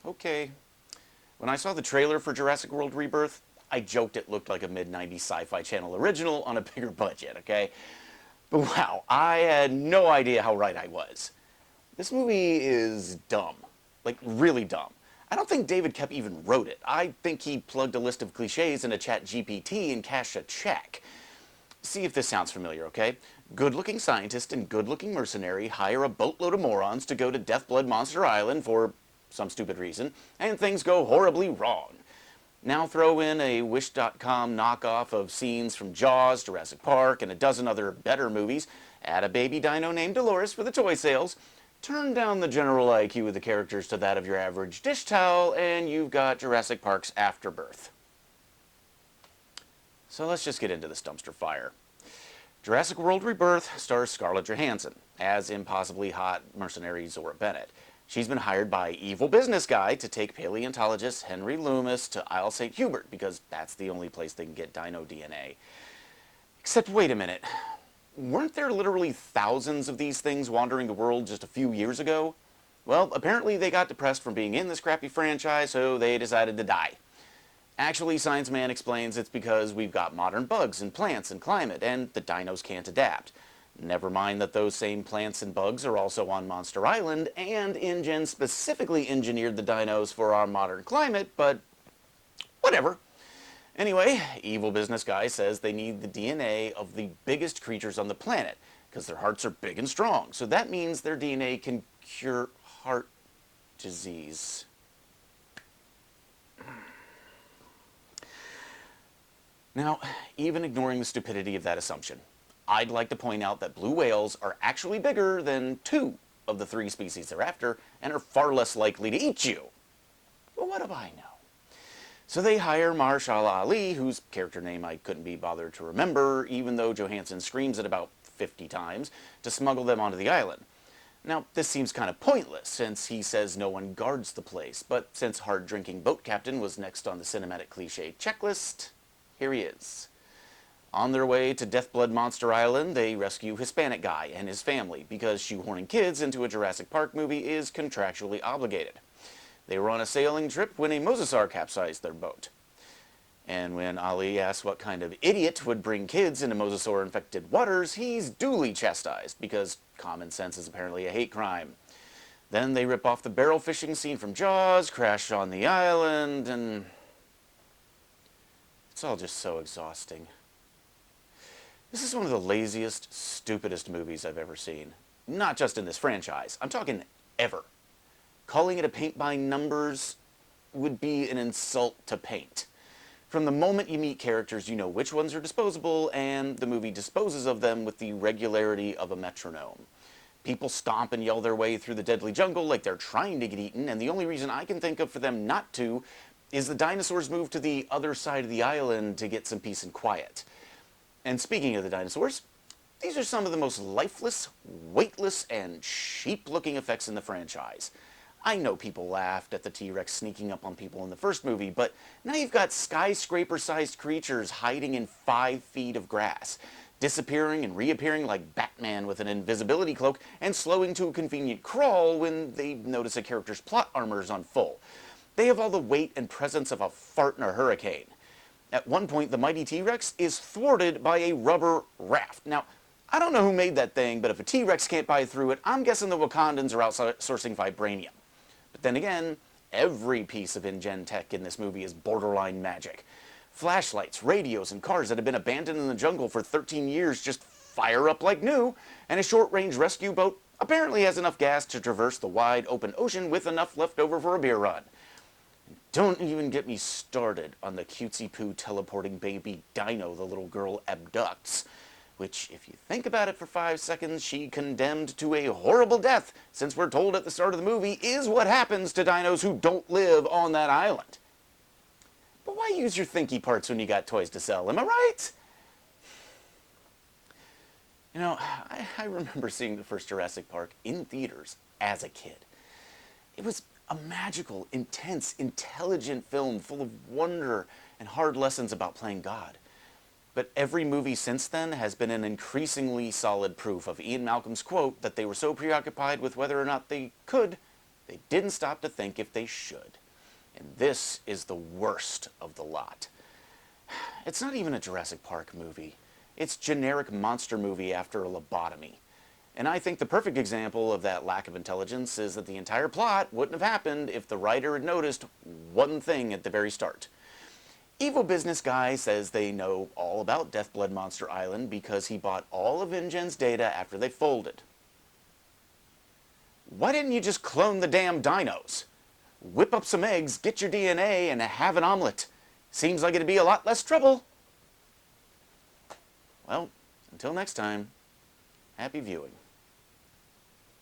Okay. When I saw the trailer for Jurassic World Rebirth, I joked it looked like a mid-90s Sci-Fi Channel original on a bigger budget, okay? But wow, I had no idea how right I was. This movie is dumb. Like, really dumb. I don't think David Koepp even wrote it. I think he plugged a list of cliches into ChatGPT and cashed a check. See if this sounds familiar, okay? Good-looking scientist and good-looking mercenary hire a boatload of morons to go to Deathblood Monster Island for some stupid reason, and things go horribly wrong. Now throw in a Wish.com knockoff of scenes from Jaws, Jurassic Park, and a dozen other better movies, add a baby dino named Dolores for the toy sales, turn down the general IQ of the characters to that of your average dish towel, and you've got Jurassic Park's Afterbirth. So let's just get into this dumpster fire. Jurassic World Rebirth stars Scarlett Johansson as impossibly hot mercenary Zora Bennett. She's been hired by evil business guy to take paleontologist Henry Loomis to Isle St. Hubert because that's the only place they can get dino DNA. Except wait a minute. Weren't there literally thousands of these things wandering the world just a few years ago? Well, apparently they got depressed from being in this crappy franchise, so they decided to die. Actually, Science Man explains it's because we've got modern bugs and plants and climate, and the dinos can't adapt. Never mind that those same plants and bugs are also on Monster Island, and InGen specifically engineered the dinos for our modern climate, but whatever. Anyway, evil business guy says they need the DNA of the biggest creatures on the planet, because their hearts are big and strong, so that means their DNA can cure heart disease. Now, even ignoring the stupidity of that assumption, I'd like to point out that blue whales are actually bigger than 2 of the 3 species they're after and are far less likely to eat you. But what do I know? So they hire Marshall Ali, whose character name I couldn't be bothered to remember, even though Johansson screams it about 50 times, to smuggle them onto the island. Now, this seems kind of pointless, since he says no one guards the place, but since hard-drinking boat captain was next on the cinematic cliché checklist, here he is. On their way to Deathblood Monster Island, they rescue Hispanic guy and his family, because shoehorning kids into a Jurassic Park movie is contractually obligated. They were on a sailing trip when a mosasaur capsized their boat. And when Ali asks what kind of idiot would bring kids into mosasaur-infected waters, he's duly chastised, because common sense is apparently a hate crime. Then they rip off the barrel fishing scene from Jaws, crash on the island, and it's all just so exhausting. This is one of the laziest, stupidest movies I've ever seen. Not just in this franchise. I'm talking ever. Calling it a paint by numbers would be an insult to paint. From the moment you meet characters, you know which ones are disposable, and the movie disposes of them with the regularity of a metronome. People stomp and yell their way through the deadly jungle like they're trying to get eaten, and the only reason I can think of for them not to is the dinosaurs moved to the other side of the island to get some peace and quiet. And speaking of the dinosaurs, these are some of the most lifeless, weightless, and sheep-looking effects in the franchise. I know people laughed at the T-Rex sneaking up on people in the first movie, but now you've got skyscraper-sized creatures hiding in 5 feet of grass, disappearing and reappearing like Batman with an invisibility cloak, and slowing to a convenient crawl when they notice a character's plot armor is on full. They have all the weight and presence of a fart in a hurricane. At one point, the mighty T-Rex is thwarted by a rubber raft. Now, I don't know who made that thing, but if a T-Rex can't buy through it, I'm guessing the Wakandans are outsourcing vibranium. But then again, every piece of InGen tech in this movie is borderline magic. Flashlights, radios, and cars that have been abandoned in the jungle for 13 years just fire up like new, and a short-range rescue boat apparently has enough gas to traverse the wide open ocean with enough left over for a beer run. Don't even get me started on the cutesy-poo teleporting baby dino the little girl abducts, which, if you think about it for 5 seconds, she condemned to a horrible death, since we're told at the start of the movie is what happens to dinos who don't live on that island. But why use your thinky parts when you got toys to sell, am I right? You know, I remember seeing the first Jurassic Park in theaters as a kid. It was a magical, intense, intelligent film full of wonder and hard lessons about playing God. But every movie since then has been an increasingly solid proof of Ian Malcolm's quote that they were so preoccupied with whether or not they could They didn't stop to think if they should. And this is the worst of the lot. It's not even a Jurassic Park movie. It's generic monster movie after a lobotomy. And I think the perfect example of that lack of intelligence is that the entire plot wouldn't have happened if the writer had noticed one thing at the very start. Evil business guy says they know all about Death Blood Monster Island because he bought all of InGen's data after they folded. Why didn't you just clone the damn dinos? Whip up some eggs, get your DNA, and have an omelet. Seems like it'd be a lot less trouble. Well, until next time, happy viewing.